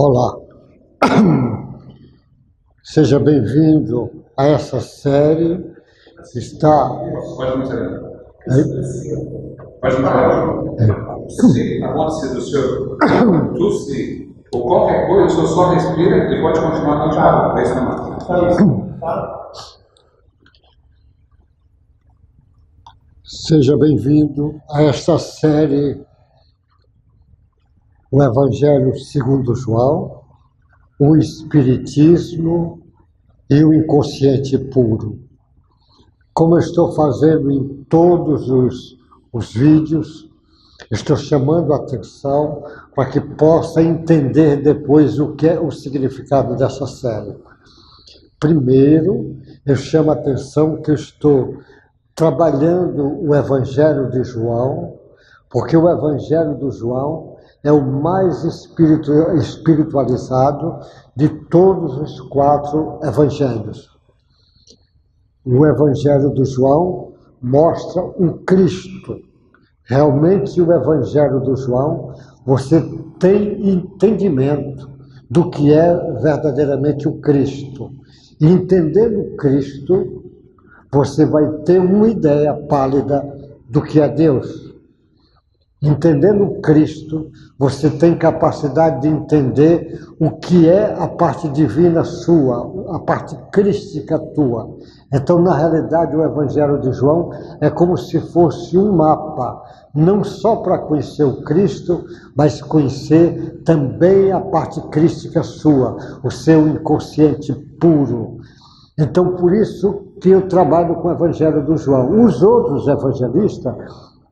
Olá, seja bem-vindo a essa série que está... Pode me dizer. Pode me dizer. Se acontecer do senhor tossir ou qualquer coisa, o senhor só respira e pode continuar continuando. É isso mesmo. Seja bem-vindo a esta série, o Evangelho segundo João, o Espiritismo e o Inconsciente Puro. Como eu estou fazendo em todos os vídeos, estou chamando a atenção para que possa entender depois o que é o significado dessa série. Primeiro, eu chamo a atenção que eu estou trabalhando o Evangelho de João, porque o Evangelho de João é o mais espiritualizado de todos os 4 evangelhos. O Evangelho de João mostra o Cristo. Realmente, o Evangelho de João, você tem entendimento do que é verdadeiramente o Cristo. E entendendo o Cristo, você vai ter uma ideia pálida do que é Deus. Entendendo o Cristo, você tem capacidade de entender o que é a parte divina sua, a parte crística tua. Então, na realidade, o Evangelho de João é como se fosse um mapa, não só para conhecer o Cristo, mas conhecer também a parte crística sua, o seu inconsciente puro. Então, por isso que eu trabalho com o Evangelho do João. Os outros evangelistas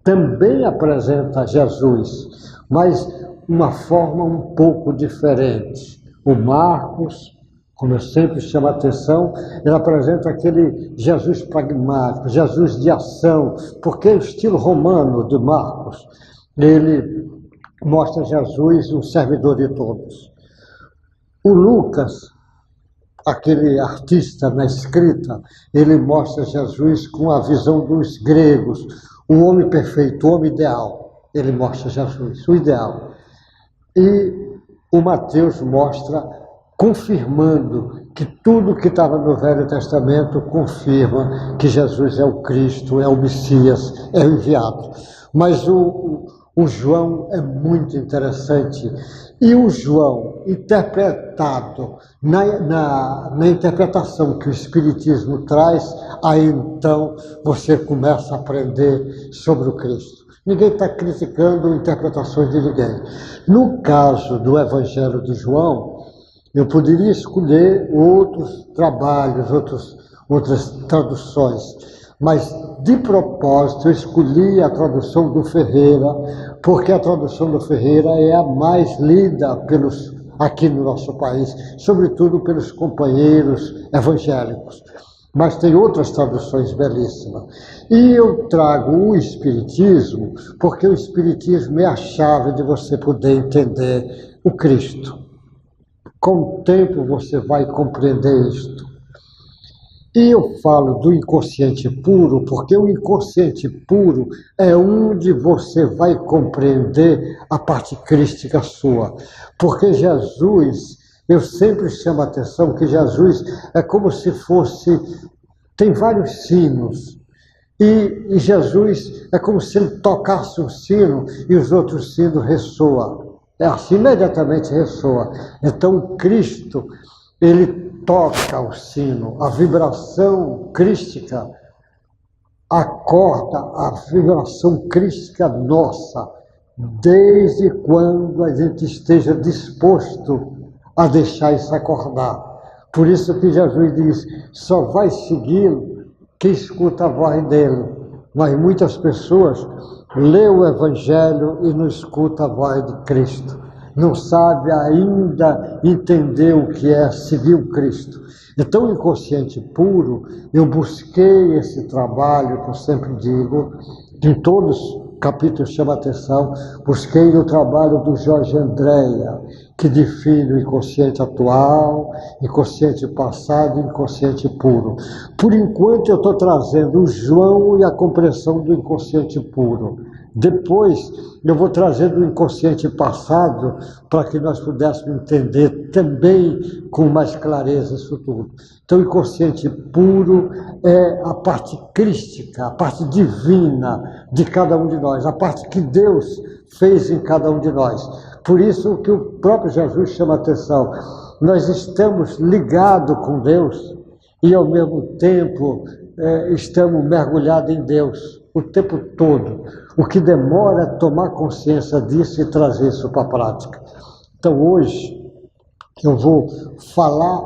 também apresentam Jesus, mas uma forma um pouco diferente. O Marcos, como eu sempre chamo a atenção, ele apresenta aquele Jesus pragmático, Jesus de ação, porque o estilo romano de Marcos, ele mostra Jesus um servidor de todos. O Lucas, aquele artista na escrita, ele mostra Jesus com a visão dos gregos, o homem perfeito, o homem ideal. Ele mostra Jesus, o ideal. E o Mateus mostra, confirmando que tudo que estava no Velho Testamento confirma que Jesus é o Cristo, é o Messias, é o enviado. Mas o João é muito interessante. E o João, interpretado na interpretação que o Espiritismo traz, aí então você começa a aprender sobre o Cristo. Ninguém está criticando interpretações de ninguém. No caso do Evangelho de João, eu poderia escolher outros trabalhos, outras traduções, mas de propósito eu escolhi a tradução do Ferreira, porque a tradução do Ferreira é a mais lida aqui no nosso país, sobretudo pelos companheiros evangélicos. Mas tem outras traduções belíssimas. E eu trago o Espiritismo, porque o Espiritismo é a chave de você poder entender o Cristo. Com o tempo você vai compreender isto. E eu falo do inconsciente puro, porque o inconsciente puro é onde você vai compreender a parte crística sua. Porque Jesus, eu sempre chamo a atenção que Jesus é como se fosse, tem vários sinos, e Jesus é como se ele tocasse um sino e os outros sinos ressoam. É assim, imediatamente ressoa. Então o Cristo, ele toca o sino, a vibração crística acorda a vibração crística nossa, desde quando a gente esteja disposto a deixar isso acordar. Por isso que Jesus diz, só vai segui-lo quem escuta a voz dele. Mas muitas pessoas lêem o Evangelho e não escutam a voz de Cristo. Não sabe ainda entender o que é seguir o Cristo. Então, o inconsciente puro, eu busquei esse trabalho, que eu sempre digo, que em todos os capítulos chama atenção, busquei no trabalho do Jorge Andréa, que define o inconsciente atual, inconsciente passado e inconsciente puro. Por enquanto, eu estou trazendo o João e a compreensão do inconsciente puro. Depois, eu vou trazer do inconsciente passado para que nós pudéssemos entender também com mais clareza isso tudo. Então, o inconsciente puro é a parte crística, a parte divina de cada um de nós, a parte que Deus fez em cada um de nós. Por isso que o próprio Jesus chama a atenção. Nós estamos ligados com Deus e, ao mesmo tempo, estamos mergulhados em Deus o tempo todo. O que demora é tomar consciência disso e trazer isso para a prática. Então, hoje, eu vou falar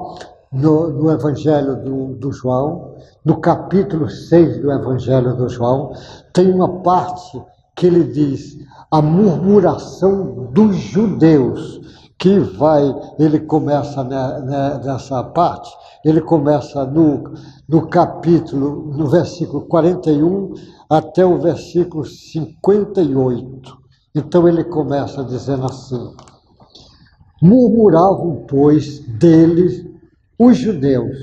no Evangelho do João, no capítulo 6 do Evangelho do João, tem uma parte que ele diz a murmuração dos judeus, ele começa nessa parte, ele começa no capítulo, no versículo 41 até o versículo 58. Então ele começa dizendo assim: murmuravam, pois, deles os judeus.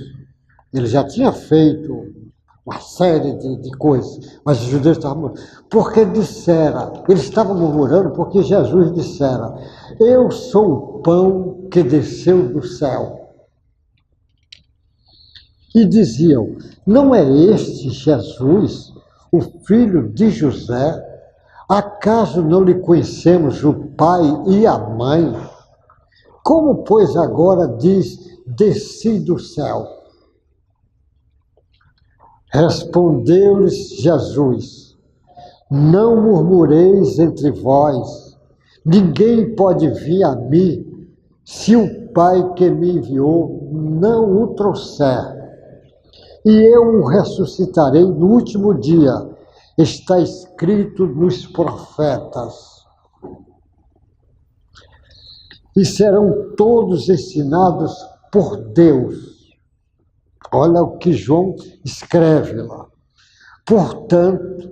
Ele já tinha feito uma série de coisas, mas os judeus estavam, porque eles estavam murmurando porque Jesus dissera: eu sou o pão que desceu do céu. E diziam: não é este Jesus, o filho de José? Acaso não lhe conhecemos o pai e a mãe? Como, pois, agora diz: desci do céu? Respondeu-lhes Jesus: não murmureis entre vós, ninguém pode vir a mim se o Pai que me enviou não o trouxer. E eu o ressuscitarei no último dia, está escrito nos profetas. E serão todos ensinados por Deus. Olha o que João escreve lá. Portanto,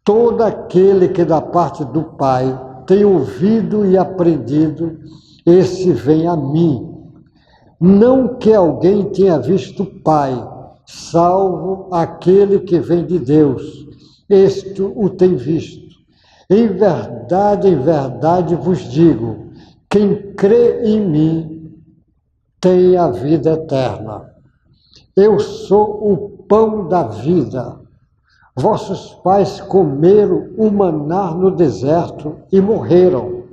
todo aquele que da parte do Pai tem ouvido e aprendido, esse vem a mim. Não que alguém tenha visto o Pai, salvo aquele que vem de Deus. Este o tem visto. Em verdade vos digo, quem crê em mim tem a vida eterna. Eu sou o pão da vida. Vossos pais comeram o maná no deserto e morreram.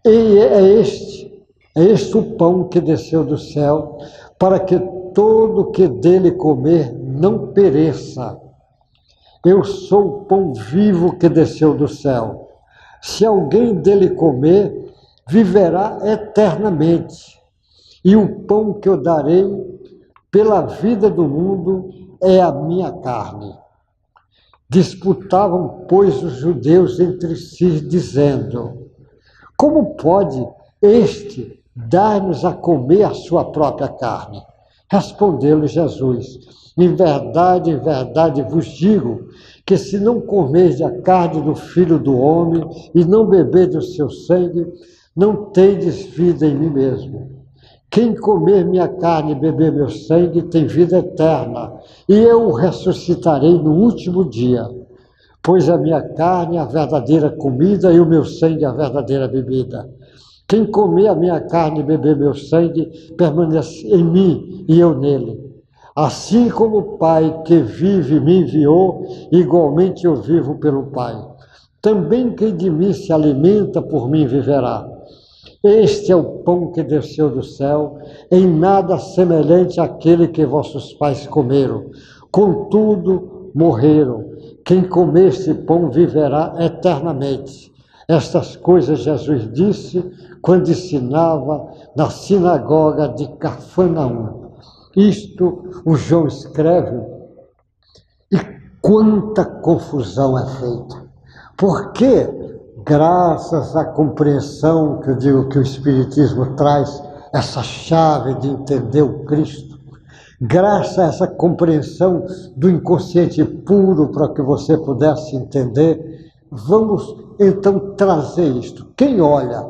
E é este o pão que desceu do céu, para que todo que dele comer não pereça. Eu sou o pão vivo que desceu do céu. Se alguém dele comer, viverá eternamente. E o pão que eu darei pela vida do mundo é a minha carne. Disputavam, pois, os judeus entre si, dizendo: como pode este dar-nos a comer a sua própria carne? Respondeu-lhe Jesus: em verdade vos digo, que se não comerdes a carne do Filho do Homem e não beberdes o seu sangue, não tendes vida em mim mesmo. Quem comer minha carne e beber meu sangue tem vida eterna, e eu o ressuscitarei no último dia. Pois a minha carne é a verdadeira comida e o meu sangue é a verdadeira bebida. Quem comer a minha carne e beber meu sangue, permanece em mim e eu nele. Assim como o Pai que vive me enviou, igualmente eu vivo pelo Pai. Também quem de mim se alimenta, por mim viverá. Este é o pão que desceu do céu, em nada semelhante àquele que vossos pais comeram. Contudo, morreram. Quem comer este pão viverá eternamente. Estas coisas Jesus disse quando ensinava na sinagoga de Cafarnaum. Isto o João escreve, e quanta confusão é feita. Porque, graças à compreensão que eu digo que o Espiritismo traz, essa chave de entender o Cristo, graças a essa compreensão do inconsciente puro para que você pudesse entender, vamos então trazer isto. Quem olha,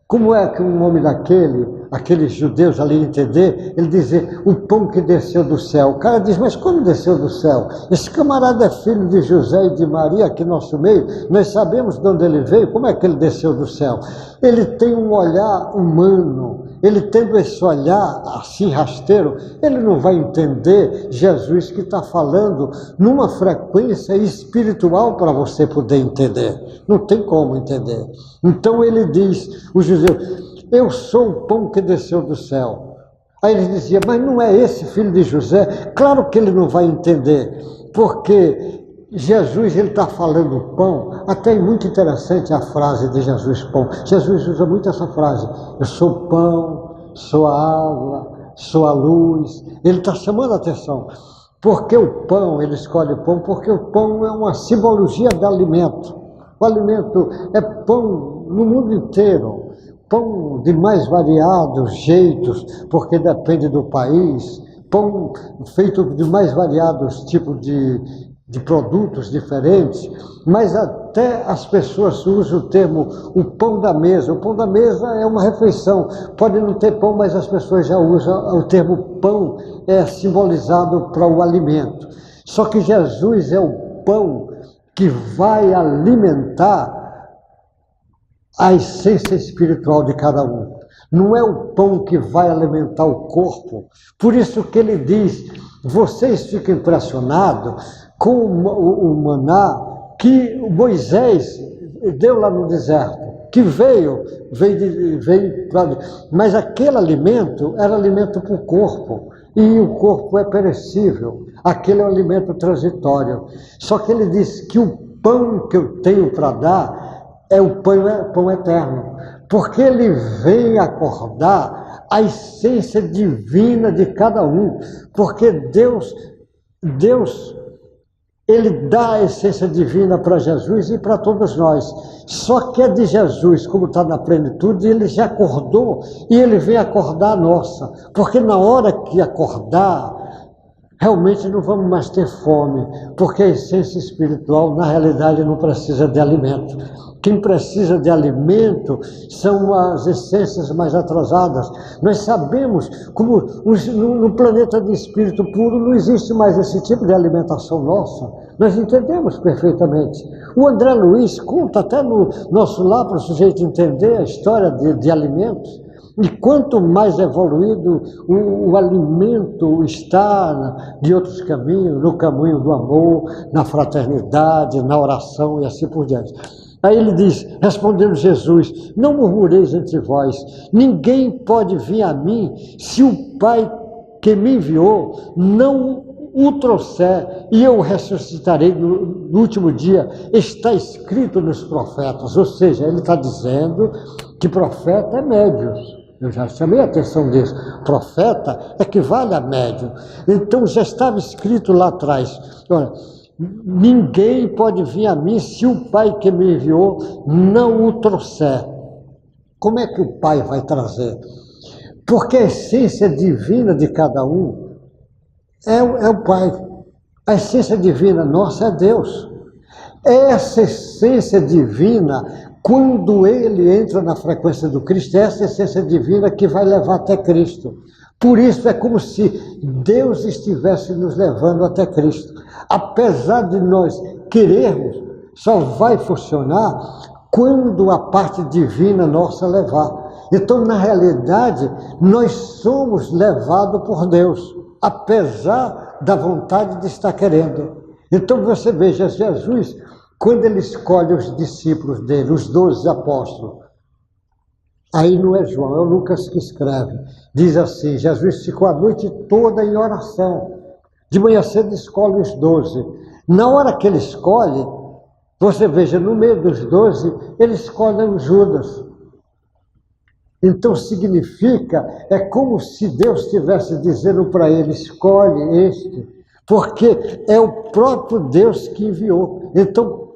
como é que um homem daquele aqueles judeus ali entender, ele dizer, o pão que desceu do céu. O cara diz, mas como desceu do céu? Esse camarada é filho de José e de Maria, aqui no nosso meio, nós sabemos de onde ele veio, como é que ele desceu do céu? Ele tem um olhar humano, ele tendo esse olhar assim rasteiro, ele não vai entender Jesus que está falando numa frequência espiritual para você poder entender. Não tem como entender. Então ele diz, os judeus, eu sou o pão que desceu do céu. Aí ele dizia, mas não é esse filho de José? Claro que ele não vai entender, porque Jesus, ele está falando pão, até é muito interessante a frase de Jesus, pão. Jesus usa muito essa frase, eu sou pão, sou a água, sou a luz. Ele está chamando a atenção, porque o pão, ele escolhe o pão, porque o pão é uma simbologia de alimento. O alimento é pão no mundo inteiro, pão de mais variados jeitos, porque depende do país, pão feito de mais variados tipos de produtos diferentes, mas até as pessoas usam o termo o pão da mesa. O pão da mesa é uma refeição, pode não ter pão, mas as pessoas já usam o termo pão, é simbolizado para o alimento. Só que Jesus é o pão que vai alimentar a essência espiritual de cada um. Não é o pão que vai alimentar o corpo. Por isso que ele diz, vocês ficam impressionados com o maná que Moisés deu lá no deserto, que veio para... Mas aquele alimento era alimento para o corpo, e o corpo é perecível, aquele é um alimento transitório. Só que ele diz que o pão que eu tenho para dar é o pão eterno, porque ele vem acordar a essência divina de cada um, porque Deus ele dá a essência divina para Jesus e para todos nós. Só que é de Jesus, como está na plenitude, ele já acordou e ele vem acordar a nossa. Porque na hora que acordar, realmente não vamos mais ter fome, porque a essência espiritual, na realidade, não precisa de alimento. Quem precisa de alimento são as essências mais atrasadas. Nós sabemos como no planeta de espírito puro não existe mais esse tipo de alimentação nossa. Nós entendemos perfeitamente. O André Luiz conta até no nosso lá para o sujeito entender a história de alimentos. E quanto mais evoluído o alimento está de outros caminhos, no caminho do amor, na fraternidade, na oração e assim por diante. Aí ele diz, respondendo Jesus, não murmureis entre vós, ninguém pode vir a mim se o Pai que me enviou não o trouxer, e eu o ressuscitarei no último dia. Está escrito nos profetas, ou seja, ele está dizendo que profeta é médios. Eu já chamei a atenção disso. Profeta equivale a médium. Então já estava escrito lá atrás, olha, ninguém pode vir a mim se o Pai que me enviou não o trouxer. Como é que o Pai vai trazer? Porque a essência divina de cada um é o Pai. A essência divina nossa é Deus. Essa essência divina, quando ele entra na frequência do Cristo, é essa essência divina que vai levar até Cristo. Por isso é como se Deus estivesse nos levando até Cristo. Apesar de nós querermos, só vai funcionar quando a parte divina nossa levar. Então, na realidade, nós somos levados por Deus, apesar da vontade de estar querendo. Então você veja, Jesus, quando ele escolhe os discípulos dele, os 12 apóstolos, aí não é João, é o Lucas que escreve, diz assim, Jesus ficou a noite toda em oração, de manhã cedo escolhe os 12. Na hora que ele escolhe, você veja, no meio dos 12, ele escolhe o Judas. Então significa, é como se Deus estivesse dizendo para ele, escolhe este, porque é o próprio Deus que enviou. Então,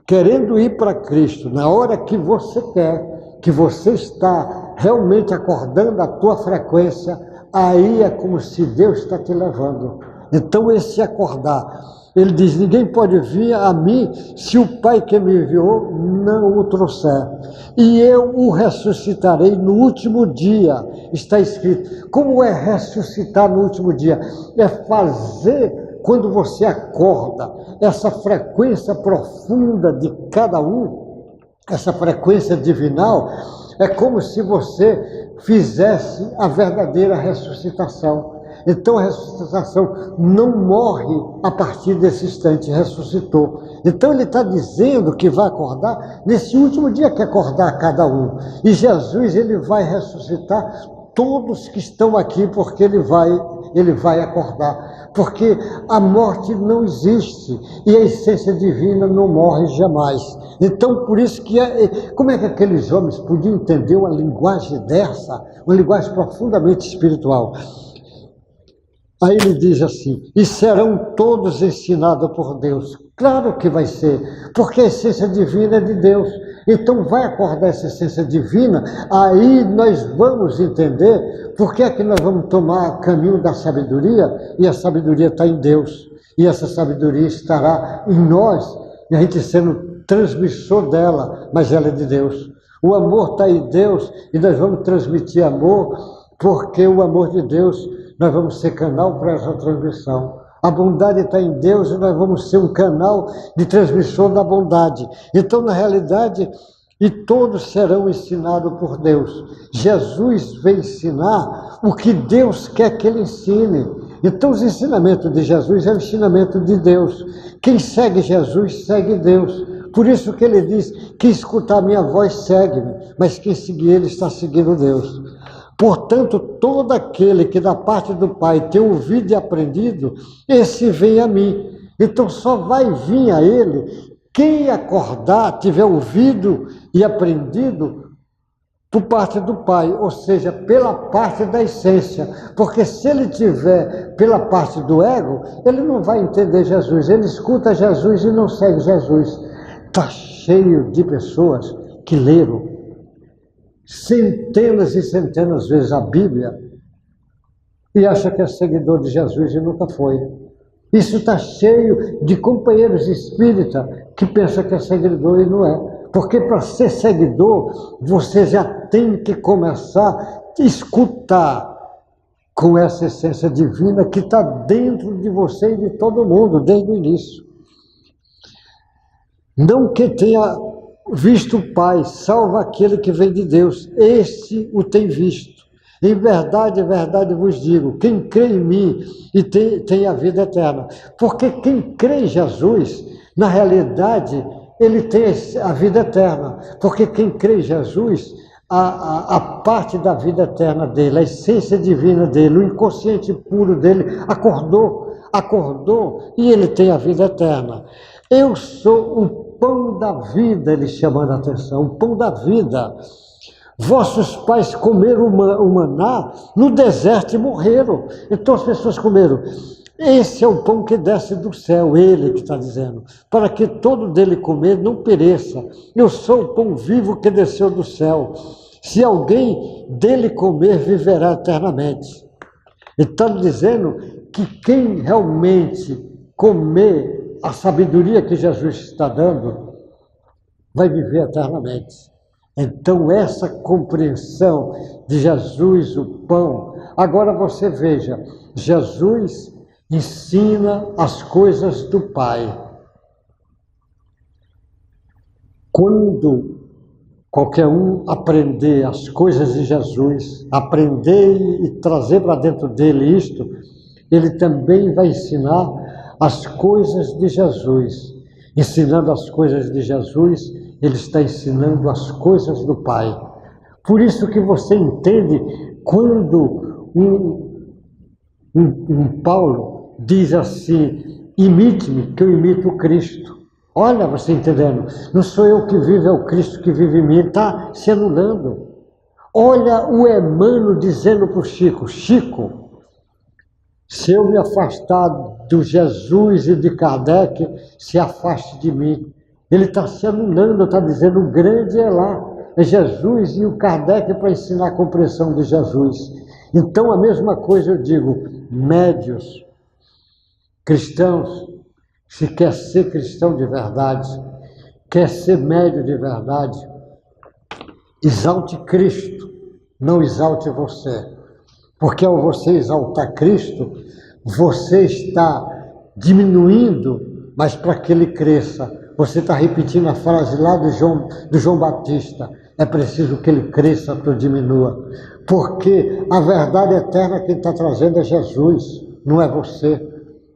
querendo ir para Cristo, na hora que você quer, que você está realmente acordando a tua frequência, aí é como se Deus está te levando. Então esse acordar Ele diz, ninguém pode vir a mim se o Pai que me enviou não o trouxer. E eu o ressuscitarei no último dia. Está escrito. Como é ressuscitar no último dia? É fazer, quando você acorda, essa frequência profunda de cada um, essa frequência divinal, é como se você fizesse a verdadeira ressuscitação. Então a ressuscitação não morre a partir desse instante, ressuscitou. Então ele está dizendo que vai acordar nesse último dia que acordar cada um. E Jesus, ele vai ressuscitar todos que estão aqui, porque ele vai acordar. Porque a morte não existe e a essência divina não morre jamais. Então, por isso que, como é que aqueles homens podiam entender uma linguagem dessa, uma linguagem profundamente espiritual? Aí ele diz assim, e serão todos ensinados por Deus. Claro que vai ser, porque a essência divina é de Deus. Então vai acordar essa essência divina, aí nós vamos entender por que é que nós vamos tomar o caminho da sabedoria, e a sabedoria está em Deus, e essa sabedoria estará em nós, e a gente sendo transmissor dela, mas ela é de Deus. O amor está em Deus, e nós vamos transmitir amor, porque o amor de Deus, nós vamos ser canal para essa transmissão. A bondade está em Deus e nós vamos ser um canal de transmissão da bondade. Então, na realidade, e todos serão ensinados por Deus. Jesus veio ensinar o que Deus quer que ele ensine. Então, os ensinamentos de Jesus é o ensinamento de Deus. Quem segue Jesus, segue Deus. Por isso que ele diz, quem escutar a minha voz, segue-me. Mas quem seguir ele, está seguindo Deus. Portanto, todo aquele que da parte do Pai tem ouvido e aprendido, esse vem a mim. Então só vai vir a ele quem acordar, tiver ouvido e aprendido por parte do Pai, ou seja, pela parte da essência. Porque se ele tiver pela parte do ego, ele não vai entender Jesus. Ele escuta Jesus e não segue Jesus. Está cheio de pessoas que leram centenas e centenas de vezes a Bíblia e acha que é seguidor de Jesus e nunca foi. Isso está cheio de companheiros espíritas que pensam que é seguidor e não é. Porque para ser seguidor, você já tem que começar a escutar com essa essência divina que está dentro de você e de todo mundo, desde o início. Não que tenha visto o Pai, salva aquele que vem de Deus, este o tem visto. Em verdade vos digo, quem crê em mim e tem a vida eterna. Porque quem crê em Jesus, na realidade, ele tem a vida eterna. Porque quem crê em Jesus, a parte da vida eterna dele, a essência divina dele, o inconsciente puro dele, acordou e ele tem a vida eterna. Eu sou o pão da vida, ele chamando a atenção, o pão da vida. Vossos pais comeram o maná no deserto e morreram. Então as pessoas comeram. Esse é o pão que desce do céu, ele que está dizendo, para que todo dele comer não pereça. Eu sou o pão vivo que desceu do céu. Se alguém dele comer, viverá eternamente. Ele está dizendo que quem realmente comer a sabedoria que Jesus está dando, vai viver eternamente. Então, essa compreensão de Jesus, o pão. Agora você veja, Jesus ensina as coisas do Pai. Quando qualquer um aprender as coisas de Jesus, aprender e trazer para dentro dele isto, ele também vai ensinar as coisas de Jesus. Ensinando as coisas de Jesus, ele está ensinando as coisas do Pai. Por isso que você entende quando um Paulo diz assim, imite-me, que eu imito o Cristo. Olha, você entendendo, não sou eu que vivo, é o Cristo que vive em mim, ele está se anulando. Olha o Emmanuel dizendo para o Chico, Chico, se eu me afastar do Jesus e de Kardec, se afaste de mim. Ele está se anulando, está dizendo, o grande é lá, é Jesus e o Kardec para ensinar a compreensão de Jesus. Então, a mesma coisa eu digo, médios, cristãos, se quer ser cristão de verdade, quer ser médio de verdade, exalte Cristo, não exalte você. Porque ao você exaltar Cristo, você está diminuindo, mas para que ele cresça. Você está repetindo a frase lá do João Batista. É preciso que ele cresça para eu diminua. Porque a verdade eterna que ele está trazendo é Jesus, não é você.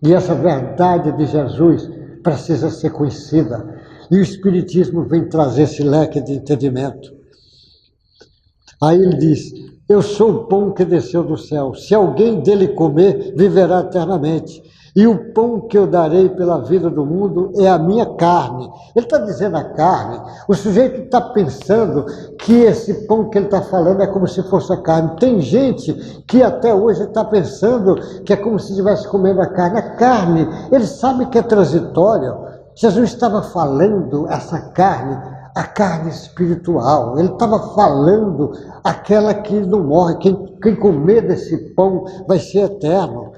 E essa verdade de Jesus precisa ser conhecida. E o Espiritismo vem trazer esse leque de entendimento. Aí ele diz, eu sou o pão que desceu do céu. Se alguém dele comer, viverá eternamente. E o pão que eu darei pela vida do mundo é a minha carne. Ele está dizendo a carne. O sujeito está pensando que esse pão que ele está falando é como se fosse a carne. Tem gente que até hoje está pensando que é como se estivesse comendo a carne. A carne, ele sabe que é transitória. Jesus estava falando essa carne, a carne espiritual. Ele estava falando aquela que não morre. Quem comer desse pão vai ser eterno.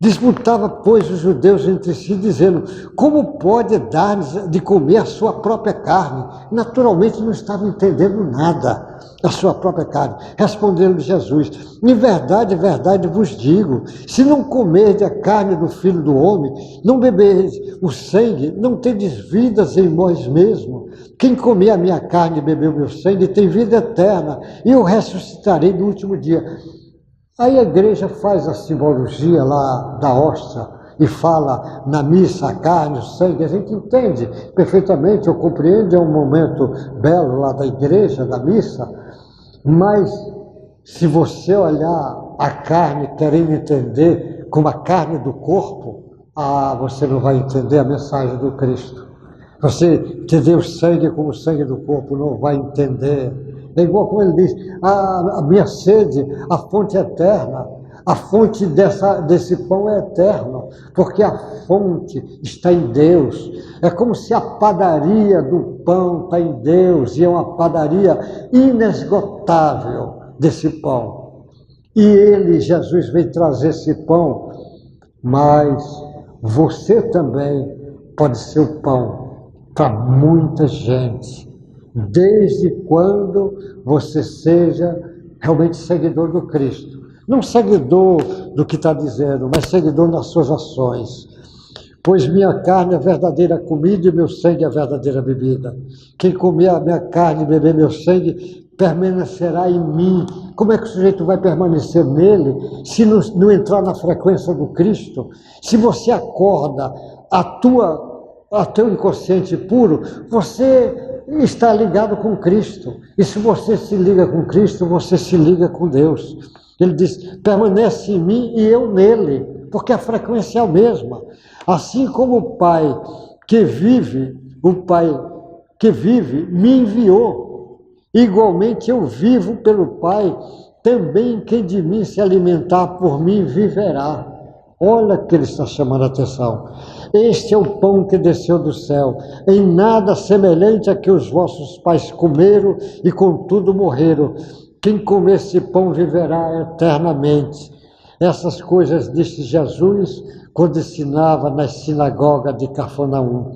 Disputava, pois, os judeus entre si, dizendo, como pode dar-lhes de comer a sua própria carne? Naturalmente não estava entendendo nada da sua própria carne. Respondeu-lhe Jesus, em verdade vos digo, se não comerdes a carne do Filho do Homem, não beberdes o sangue, não tendes vidas em vós mesmos. Quem comer a minha carne e beber o meu sangue tem vida eterna, e eu ressuscitarei no último dia. Aí a igreja faz a simbologia lá da hóstia e fala na missa a carne, o sangue, a gente entende perfeitamente, eu compreendo, é um momento belo lá da igreja, da missa, mas se você olhar a carne querendo entender como a carne do corpo, você não vai entender a mensagem do Cristo. Você entender o sangue como o sangue do corpo, não vai entender. É igual como ele diz, a minha sede, a fonte eterna, a fonte desse pão é eterna, porque a fonte está em Deus. É como se a padaria do pão está em Deus, e é uma padaria inesgotável desse pão. E ele, Jesus, vem trazer esse pão, mas você também pode ser o pão para muita gente. Desde quando você seja realmente seguidor do Cristo. Não seguidor do que está dizendo, mas seguidor nas suas ações. Pois minha carne é a verdadeira comida e meu sangue é a verdadeira bebida. Quem comer a minha carne e beber meu sangue permanecerá em mim. Como é que o sujeito vai permanecer nele se não entrar na frequência do Cristo? Se você acorda a teu inconsciente puro, você está ligado com Cristo. E se você se liga com Cristo, você se liga com Deus. Ele diz, permanece em mim e eu nele, porque a frequência é a mesma. Assim como o Pai que vive me enviou, igualmente eu vivo pelo Pai, também quem de mim se alimentar por mim viverá. Olha que ele está chamando a atenção. Este é o pão que desceu do céu, em nada semelhante a que os vossos pais comeram e contudo morreram. Quem comer esse pão viverá eternamente. Essas coisas disse Jesus quando ensinava nas sinagogas de Cafarnaum.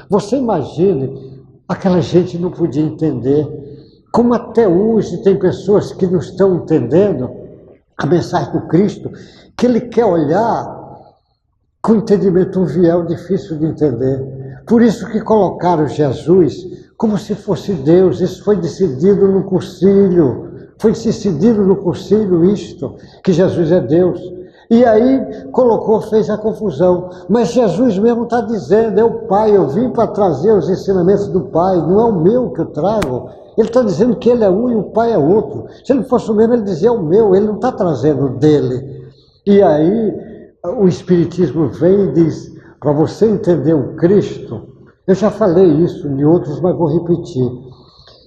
Você imagine, aquela gente não podia entender, como até hoje tem pessoas que não estão entendendo a mensagem do Cristo, que ele quer olhar com entendimento um véu difícil de entender. Por isso que colocaram Jesus como se fosse Deus. Isso foi decidido no concílio. Foi decidido no concílio isto, que Jesus é Deus. E aí fez a confusão. Mas Jesus mesmo está dizendo, é o Pai, eu vim para trazer os ensinamentos do Pai, não é o meu que eu trago. Ele está dizendo que ele é um e o Pai é outro. Se ele fosse o mesmo, ele dizia, é o meu, ele não está trazendo dele. E aí o Espiritismo vem e diz, para você entender o Cristo, eu já falei isso em outros, mas vou repetir.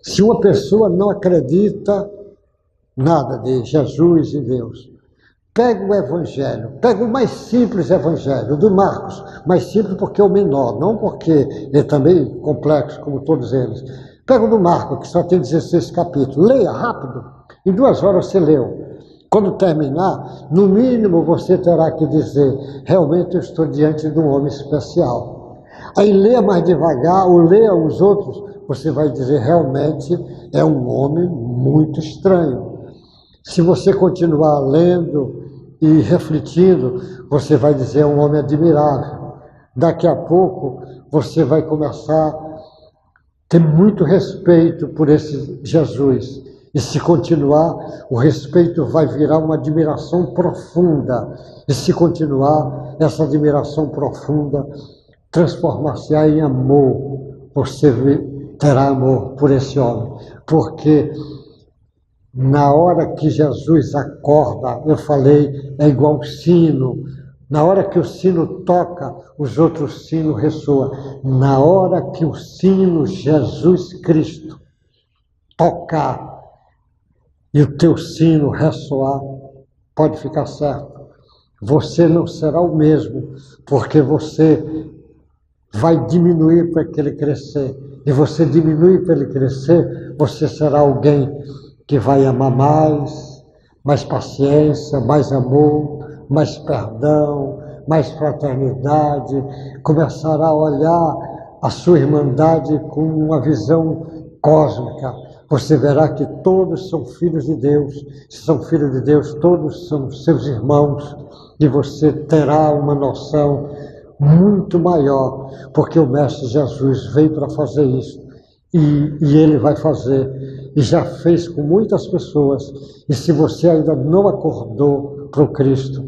Se uma pessoa não acredita nada de Jesus e Deus, pega o Evangelho, pega o mais simples Evangelho, do Marcos, mais simples porque é o menor, não porque ele é também complexo, como todos eles. Pega o do Marcos, que só tem 16 capítulos, leia rápido, em 2 horas você leu. Quando terminar, no mínimo você terá que dizer, realmente eu estou diante de um homem especial. Aí leia mais devagar, ou leia os outros, você vai dizer, realmente é um homem muito estranho. Se você continuar lendo e refletindo, você vai dizer, é um homem admirável. Daqui a pouco, você vai começar a ter muito respeito por esse Jesus. E se continuar, o respeito vai virar uma admiração profunda. E se continuar, essa admiração profunda transformar-se-á em amor. Você terá amor por esse homem. Porque na hora que Jesus acorda, eu falei, é igual sino. Na hora que o sino toca, os outros sinos ressoam. Na hora que o sino Jesus Cristo tocar, e o teu sino ressoar, pode ficar certo, você não será o mesmo, porque você vai diminuir para que ele crescer, e você diminui para ele crescer, você será alguém que vai amar mais paciência, mais amor, mais perdão, mais fraternidade, começará a olhar a sua irmandade com uma visão cósmica. Você verá que todos são filhos de Deus. Se são filhos de Deus, todos são seus irmãos. E você terá uma noção muito maior, porque o Mestre Jesus veio para fazer isso. E ele vai fazer. E já fez com muitas pessoas. E se você ainda não acordou para o Cristo,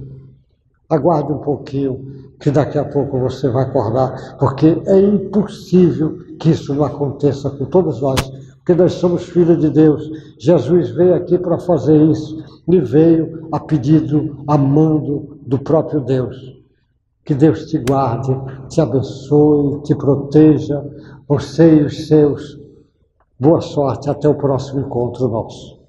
aguarde um pouquinho, que daqui a pouco você vai acordar. Porque é impossível que isso não aconteça com todos nós. Porque nós somos filhos de Deus. Jesus veio aqui para fazer isso. E veio a pedido, a mando do próprio Deus. Que Deus te guarde, te abençoe, te proteja, você e os seus. Boa sorte, até o próximo encontro nosso.